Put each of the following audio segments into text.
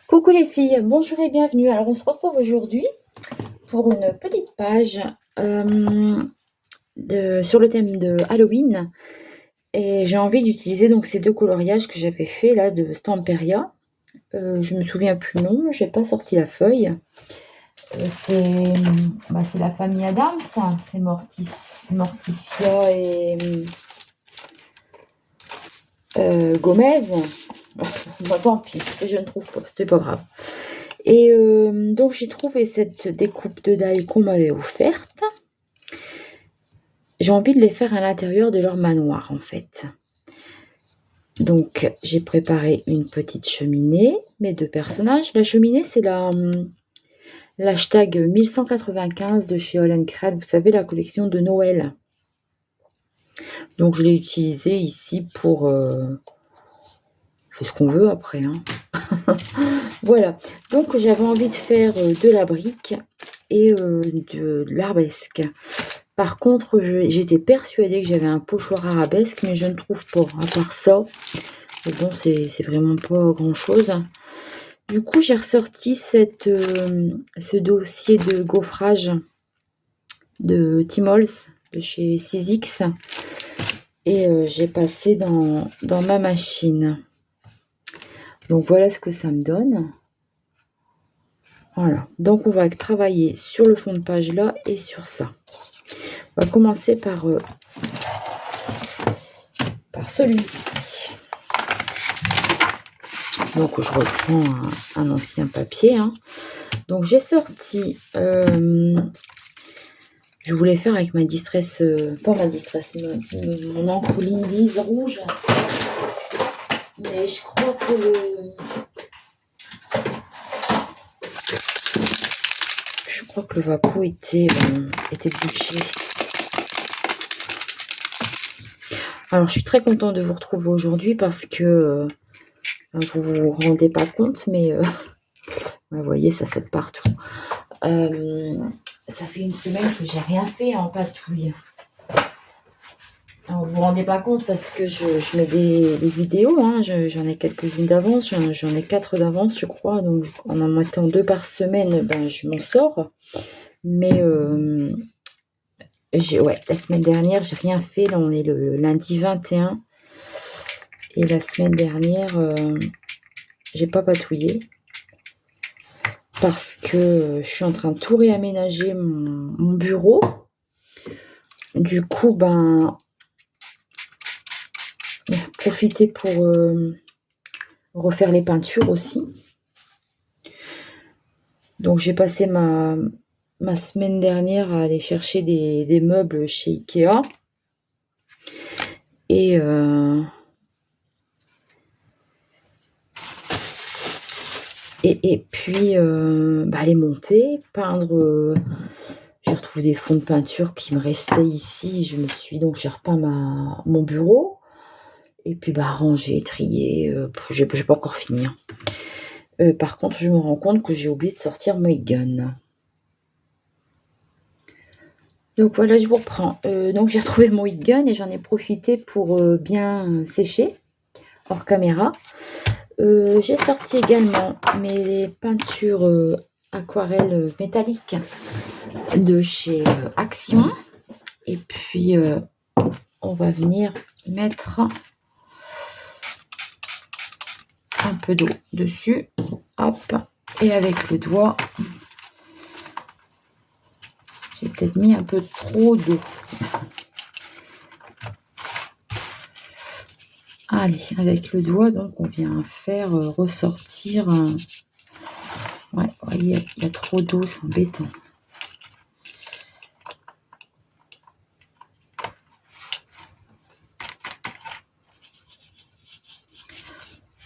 Coucou les filles, bonjour et bienvenue. Alors on se retrouve aujourd'hui pour une petite page sur le thème de Halloween. Et j'ai envie d'utiliser donc ces deux coloriages que j'avais fait là de Stamperia. Je me souviens plus le nom, j'ai pas sorti la feuille. C'est la famille Adams, c'est Morticia et Gomez. Bah, tant pis, je ne trouve pas, c'était pas grave. Et donc j'ai trouvé cette découpe de die qu'on m'avait offerte. J'ai envie de les faire à l'intérieur de leur manoir en fait. Donc j'ai préparé une petite cheminée, mes deux personnages. La cheminée c'est l'hashtag 1195 de chez All Crade, vous savez la collection de Noël. Donc je l'ai utilisée ici pour... fait ce qu'on veut après, hein. Voilà, donc j'avais envie de faire de la brique et de l'arabesque. Par contre, j'étais persuadée que j'avais un pochoir arabesque, mais je ne trouve pas, à part ça. Mais bon, c'est vraiment pas grand chose. Du coup, j'ai ressorti ce dossier de gaufrage de Timols de chez 6X et j'ai passé dans ma machine. Donc voilà ce que ça me donne. Voilà, donc on va travailler sur le fond de page là et sur ça. On va commencer par celui-ci. Donc je reprends un ancien papier, hein. Donc j'ai sorti, je voulais faire avec ma distress, pas ma distress, mon encre Lindy's rouge. Mais je crois que le vapeau était bouché. Alors je suis très contente de vous retrouver aujourd'hui parce que vous vous rendez pas compte, mais vous voyez, ça saute partout. Ça fait une semaine que j'ai rien fait en patouille. Alors, vous vous rendez pas compte parce que je mets des vidéos, hein. J'en ai quelques-unes d'avance, j'en ai 4 d'avance je crois, donc en mettant 2 par semaine, ben, je m'en sors. Mais la semaine dernière j'ai rien fait, là on est le lundi 21 et la semaine dernière j'ai pas patouillé parce que je suis en train de tout réaménager mon bureau. Du coup, ben, profiter pour refaire les peintures aussi. Donc j'ai passé ma semaine dernière à aller chercher des meubles chez Ikea. Et puis les monter, peindre. J'ai retrouvé des fonds de peinture qui me restaient ici. J'ai repeint mon bureau. Et puis ranger, trier. J'ai pas encore fini, hein. Par contre, je me rends compte que j'ai oublié de sortir mes guns. Donc voilà, je vous reprends. Donc j'ai retrouvé mon heat gun et j'en ai profité pour bien sécher hors caméra. J'ai sorti également mes peintures aquarelles métalliques de chez Action. Et puis on va venir mettre un peu d'eau dessus. Hop. Et avec le doigt, j'ai peut-être mis un peu trop d'eau. Allez, avec le doigt, donc on vient faire ressortir. Ouais, vous voyez, il y a trop d'eau, c'est embêtant.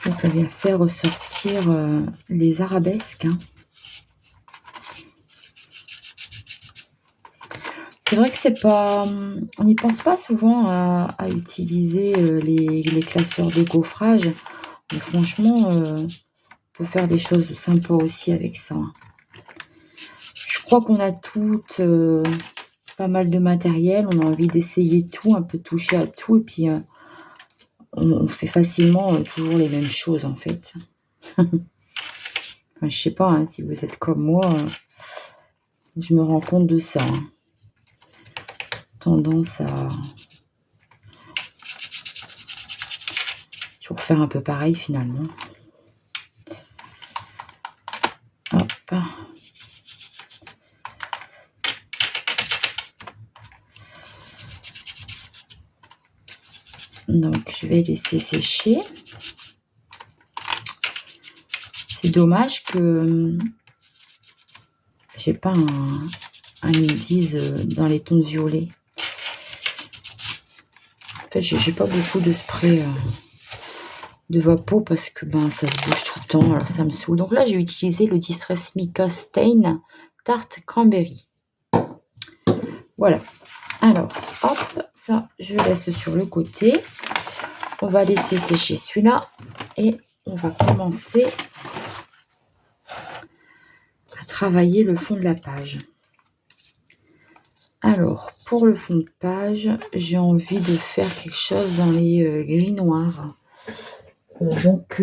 Donc on vient faire ressortir les arabesques, hein. C'est vrai que c'est pas, on n'y pense pas souvent à utiliser les classeurs de gaufrage, mais franchement, on peut faire des choses sympas aussi avec ça. Je crois qu'on a toutes pas mal de matériel, on a envie d'essayer tout, un peu toucher à tout, et puis on fait facilement toujours les mêmes choses en fait. Enfin, je sais pas hein, si vous êtes comme moi, je me rends compte de ça. Hein. Tendance à toujours faire un peu pareil finalement. Hop. Donc, je vais laisser sécher. C'est dommage que j'ai pas un Indies dans les tons de violet. En fait, j'ai pas beaucoup de spray de vapeau parce que ça se bouge tout le temps, alors ça me saoule. Donc là, j'ai utilisé le Distress Mica Stain Tarte Cranberry. Voilà. Alors, hop, ça, je laisse sur le côté. On va laisser sécher celui-là et on va commencer à travailler le fond de la page. Alors, pour le fond de page, j'ai envie de faire quelque chose dans les gris noirs. Donc,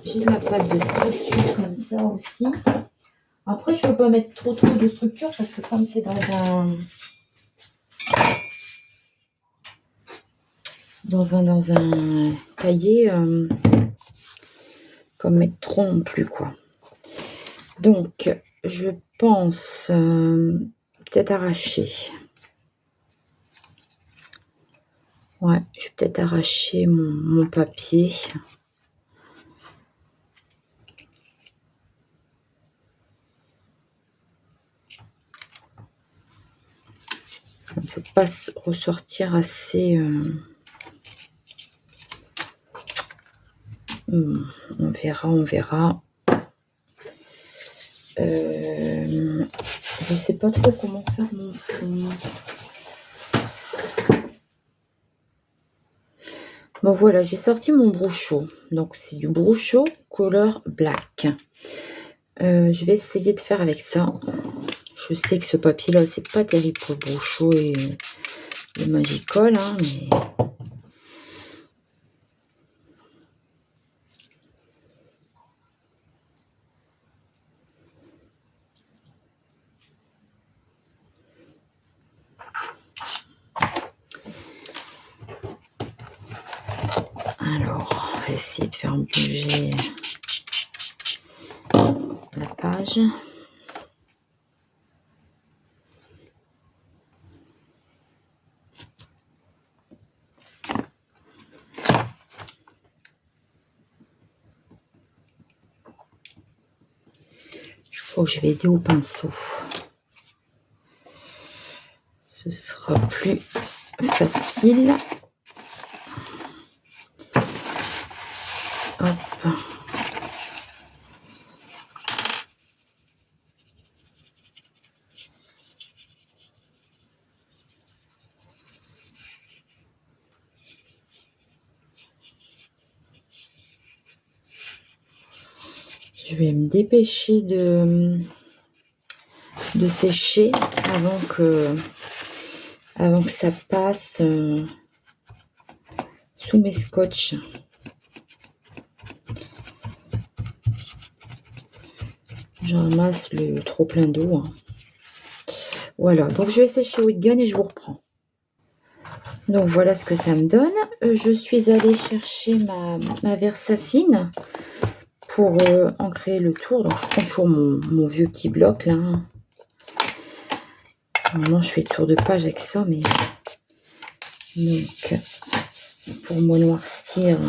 j'ai de la pâte de structure comme ça aussi. Après, je ne veux pas mettre trop de structure parce que comme c'est dans un cahier, pas mettre trop non plus quoi. Donc, je pense peut-être arracher. Ouais, je vais peut-être arracher mon papier. Ça ne peut pas ressortir assez... on verra. Je sais pas trop comment faire mon fond. Bon voilà, j'ai sorti mon Brucho. Donc c'est du Brucho Color Black. Je vais essayer de faire avec ça. Je sais que ce papier là, c'est pas terrible pour le Brucho et le Magicol, hein, mais... Alors, on va essayer de faire bouger la page. Je crois que je vais aider au pinceau. Ce sera plus facile. Hop. Je vais me dépêcher de sécher avant que ça passe sous mes scotch. Je ramasse le trop plein d'eau. Hein. Voilà, donc je vais sécher au heat gun et je vous reprends. Donc voilà ce que ça me donne. Je suis allée chercher ma Versafine pour ancrer le tour. Donc je prends toujours mon vieux petit bloc là. Normalement je fais le tour de page avec ça, mais donc pour moi noircir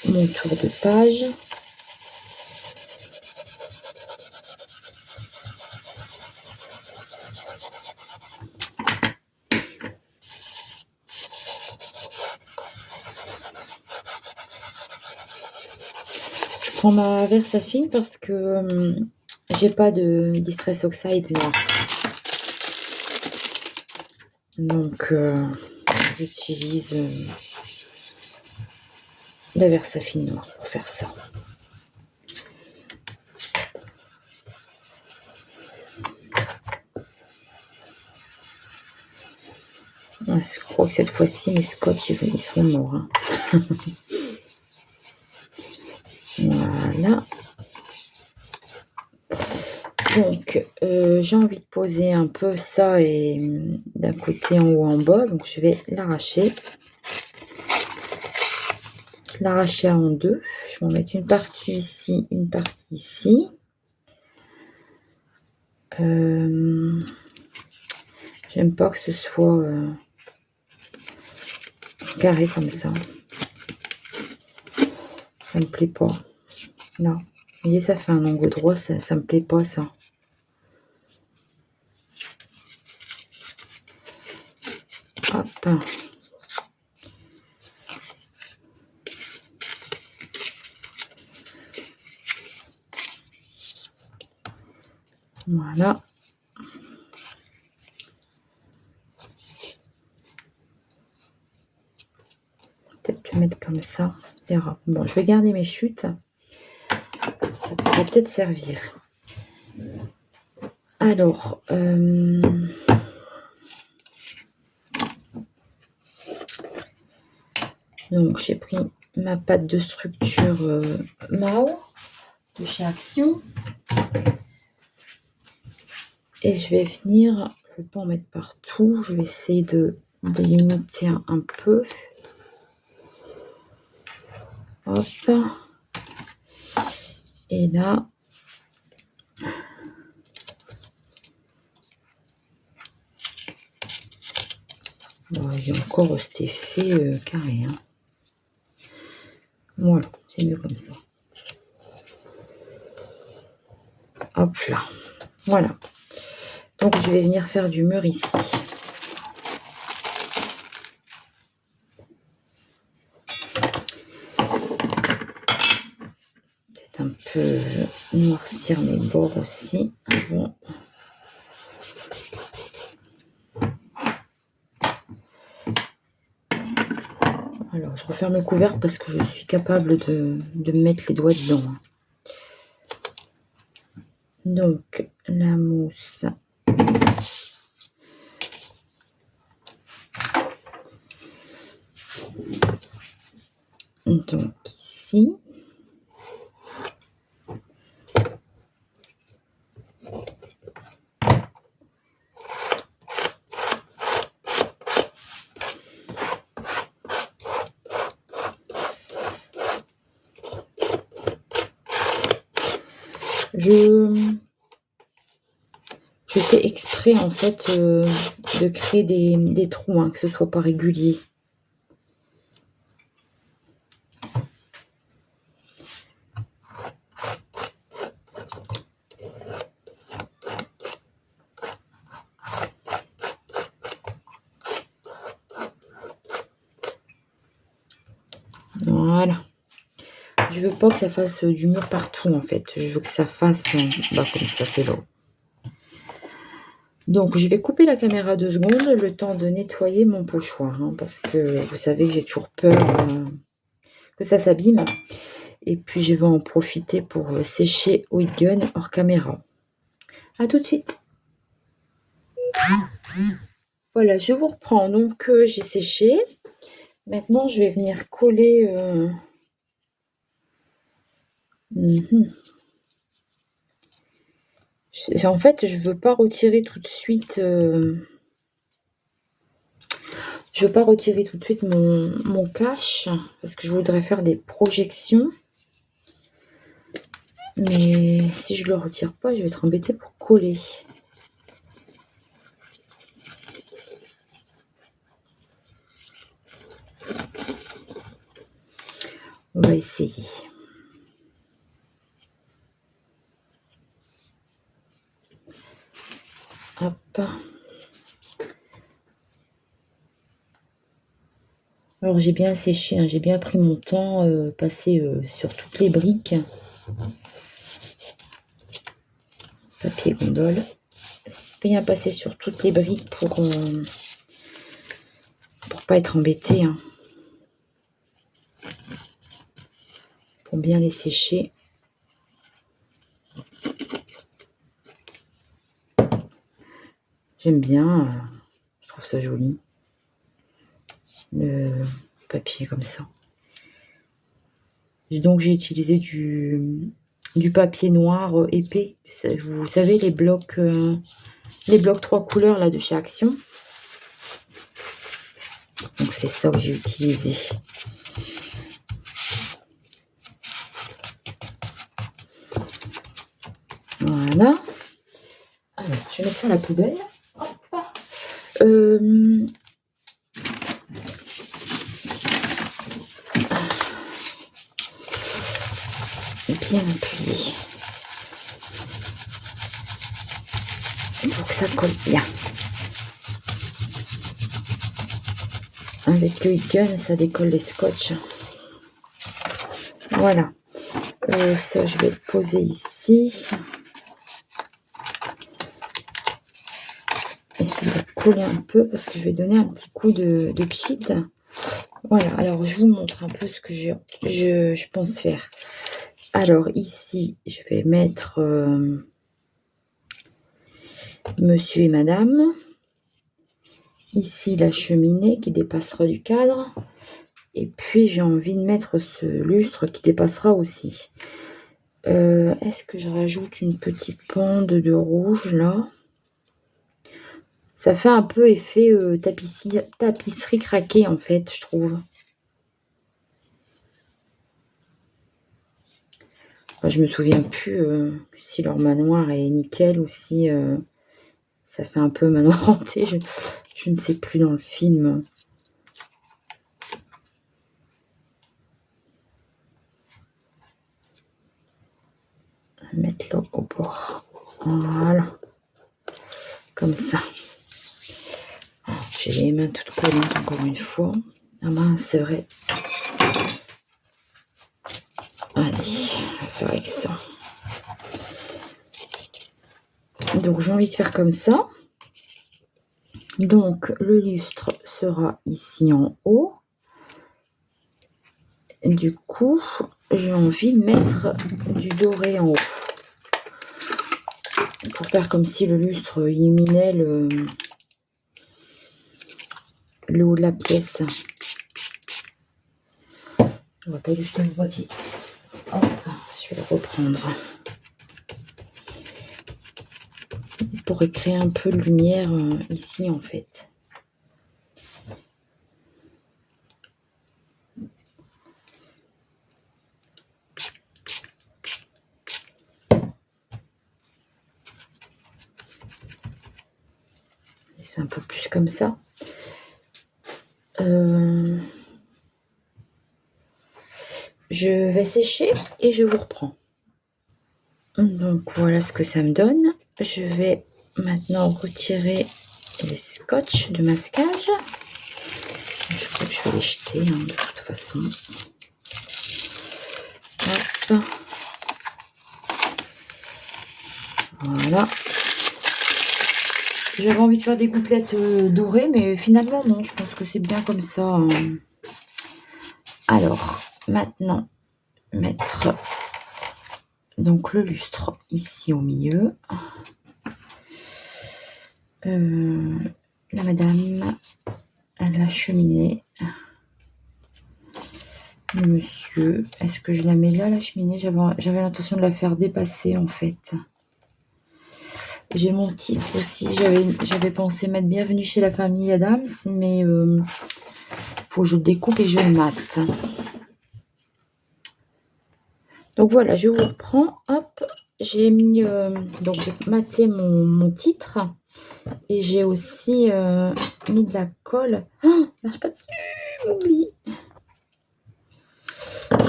mon tour de page. Je prends ma Versafine parce que j'ai pas de Distress Oxide noir. Donc j'utilise la Versafine noire pour faire ça. Je crois que cette fois-ci mes scotch ils seront morts. Hein. Voilà. Donc, j'ai envie de poser un peu ça et d'un côté en haut en bas. Donc, je vais l'arracher. L'arracher en deux. Je vais en mettre une partie ici, une partie ici. J'aime pas que ce soit carré comme ça. Ça me plaît pas. Là. Vous voyez, ça fait un angle droit, ça me plaît pas ça. Hop. Voilà. Peut-être le mettre comme ça. On verra. Bon, je vais garder mes chutes. Ça pourra peut-être servir. Alors, donc j'ai pris ma pâte de structure Mao de chez Action. Et je vais venir, je ne vais pas en mettre partout, je vais essayer de limiter un peu. Hop. Et là, bon, il y a encore cet effet carré. Hein. Voilà, c'est mieux comme ça. Hop là. Voilà. Donc, je vais venir faire du mur ici. Peut-être un peu noircir mes bords aussi. Bon. Alors, je referme le couvercle parce que je suis capable de mettre les doigts dedans. Donc, la mousse. Donc, ici. Je fais exprès en fait de créer des trous, hein, que ce soit pas régulier. Voilà. Je veux pas que ça fasse du mur partout en fait. Je veux que ça fasse comme ça fait là. Donc je vais couper la caméra 2 secondes, le temps de nettoyer mon pochoir. Hein, parce que vous savez que j'ai toujours peur que ça s'abîme. Et puis je vais en profiter pour sécher Huygen hors caméra. A tout de suite. Voilà, je vous reprends. Donc j'ai séché. Maintenant je vais venir coller. En fait, je veux pas retirer tout de suite. Je veux pas retirer tout de suite mon cache parce que je voudrais faire des projections. Mais si je le retire pas, je vais être embêtée pour coller. On va essayer. Hop. Alors j'ai bien séché, hein, j'ai bien pris mon temps, passé sur toutes les briques. Papier gondole. Bien passer sur toutes les briques pour pas être embêté. Hein. Pour bien les sécher. J'aime bien, je trouve ça joli. Le papier comme ça. Donc j'ai utilisé du du papier noir épais. Vous savez, les blocs 3 couleurs là de chez Action. Donc c'est ça que j'ai utilisé. Voilà. Alors, je vais mettre ça à la poubelle. Bien appuyé. Pour que ça colle bien. Avec le heat gun, ça décolle les scotch. Voilà. Ça, je vais le poser ici. Essayer de coller un peu parce que je vais donner un petit coup de pchit. Voilà. Alors, je vous montre un peu ce que je pense faire. Alors, ici, je vais mettre monsieur et madame. Ici, la cheminée qui dépassera du cadre. Et puis, j'ai envie de mettre ce lustre qui dépassera aussi. Est-ce que je rajoute une petite bande de rouge, là? Ça fait un peu effet tapisserie craquée, en fait, je trouve. Enfin, je me souviens plus si leur manoir est nickel ou si ça fait un peu manoir hanté. Je ne sais plus dans le film. On va mettre là au bord. Voilà. Comme ça. J'ai les mains toutes collantes encore une fois. Ah ben, c'est vrai. Allez, on va faire avec ça. Donc, j'ai envie de faire comme ça. Donc, le lustre sera ici en haut. Du coup, j'ai envie de mettre du doré en haut. Pour faire comme si le lustre illuminait le haut de la pièce. On va pas lui jeter le papier. Hop, je vais le reprendre. Il pourrait créer un peu de lumière ici en fait. C'est un peu plus comme ça. Je vais sécher et je vous reprends. Donc voilà ce que ça me donne. Je vais maintenant retirer les scotch de masquage. Je crois que je vais les jeter de toute façon. Hop. Voilà. J'avais envie de faire des gouttelettes dorées, mais finalement non, je pense que c'est bien comme ça. Alors, maintenant, mettre donc le lustre ici au milieu. La madame à la cheminée. Le monsieur, est-ce que je la mets là, la cheminée? J'avais l'intention de la faire dépasser en fait. J'ai mon titre aussi. J'avais pensé mettre Bienvenue chez la famille Adams, mais faut que je découpe et je mate. Donc voilà, je vous reprends. Hop, j'ai mis donc j'ai maté mon titre et j'ai aussi mis de la colle. Oh, marche pas dessus, j'oublie.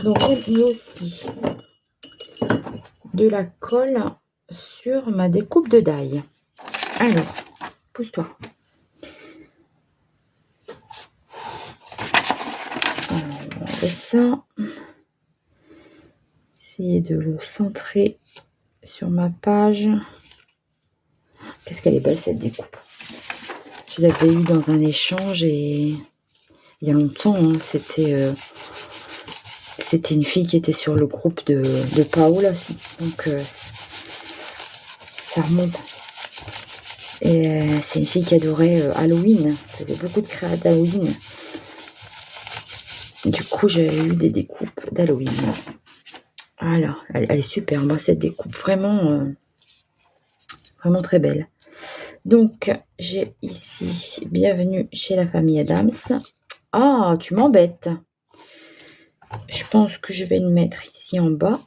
Donc j'ai mis aussi de la colle sur ma découpe de die. Alors, pousse-toi. On fait ça. Essayer de le centrer sur ma page. Qu'est-ce qu'elle est belle cette découpe. Je l'avais eu dans un échange et il y a longtemps. Hein, c'était une fille qui était sur le groupe de Paola. Donc ça remonte. Et c'est une fille qui adorait Halloween. Elle faisait beaucoup de créas d'Halloween. Du coup, j'avais eu des découpes d'Halloween. Voilà, elle est superbe, cette découpe, vraiment, vraiment très belle. Donc, j'ai ici bienvenue chez la famille Adams. Ah, tu m'embêtes. Je pense que je vais le mettre ici en bas,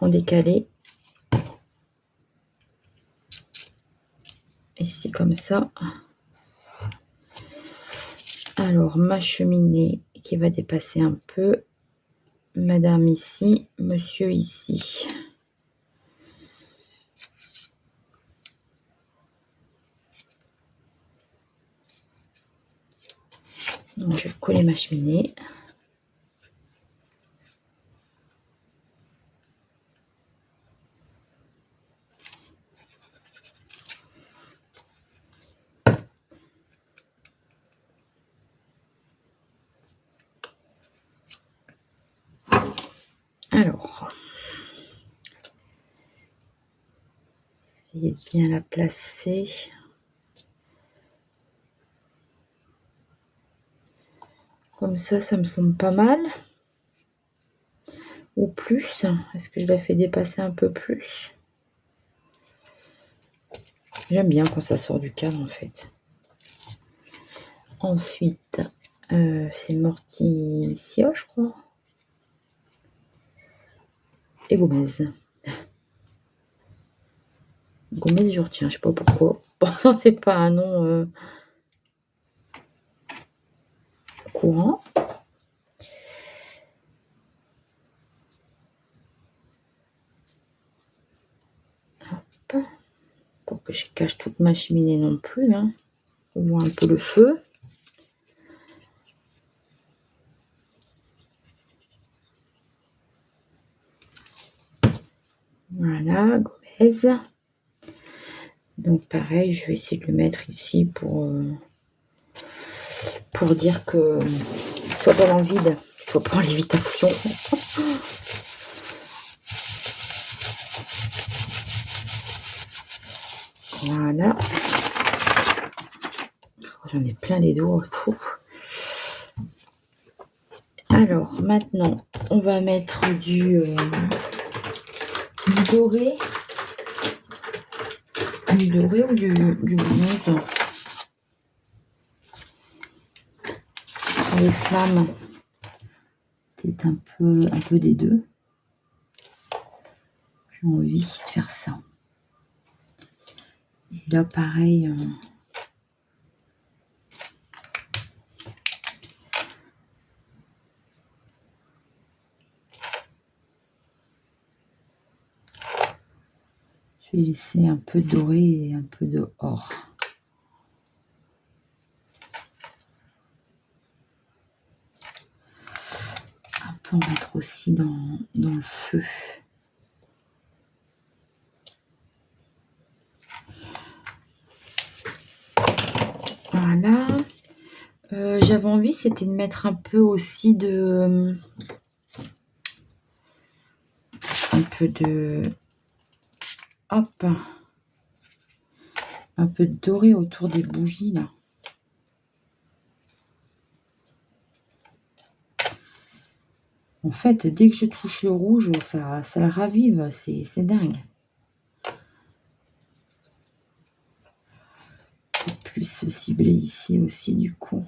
en décalé. Ici comme ça. Alors, ma cheminée qui va dépasser un peu. Madame ici, monsieur ici. Donc, je vais coller ma cheminée. Alors, essayez de bien la placer. Comme ça me semble pas mal. Ou plus. Est-ce que je la fais dépasser un peu plus? J'aime bien quand ça sort du cadre en fait. Ensuite, c'est Morticia, je crois. Et Gomez. Gomez, je retiens, je sais pas pourquoi. Bon, c'est pas un nom courant. Hop. Pour que je cache toute ma cheminée non plus. Hein. On voit un peu le feu. Voilà, Gomez. Donc pareil, je vais essayer de le mettre ici pour dire que soit pas dans le vide, soit pas en lévitation. Voilà. Oh, j'en ai plein les doigts. Alors maintenant, on va mettre du doré. Du doré ou du bronze. Sur les flammes, peut-être un peu des deux. J'ai envie de faire ça. Et là, pareil. Je vais laisser un peu doré et un peu de or. Un peu en mettre aussi dans le feu. Voilà. J'avais envie, c'était de mettre un peu aussi de... Hop. Un peu de doré autour des bougies, là. En fait, dès que je touche le rouge, ça la ravive. C'est dingue. Plus cibler ici aussi, du coup.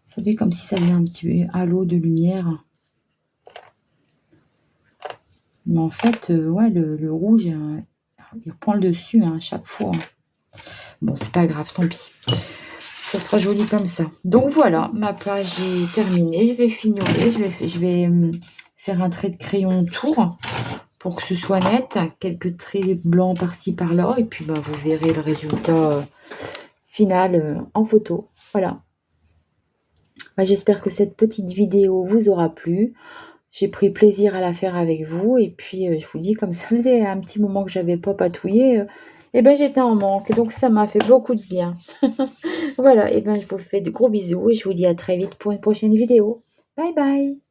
Ça fait comme si ça faisait un petit halo de lumière. Mais en fait, ouais, le rouge, il reprend le dessus à chaque fois. Bon, c'est pas grave, tant pis. Ça sera joli comme ça. Donc voilà, ma page est terminée. Je vais fignoler. Je vais faire un trait de crayon autour pour que ce soit net. Quelques traits blancs par-ci, par-là. Et puis, bah, vous verrez le résultat final en photo. Voilà. Bah, j'espère que cette petite vidéo vous aura plu. J'ai pris plaisir à la faire avec vous. Et puis, je vous dis, comme ça faisait un petit moment que j'avais pas patouillé, et ben j'étais en manque. Donc, ça m'a fait beaucoup de bien. Voilà, et ben je vous fais de gros bisous. Et je vous dis à très vite pour une prochaine vidéo. Bye bye.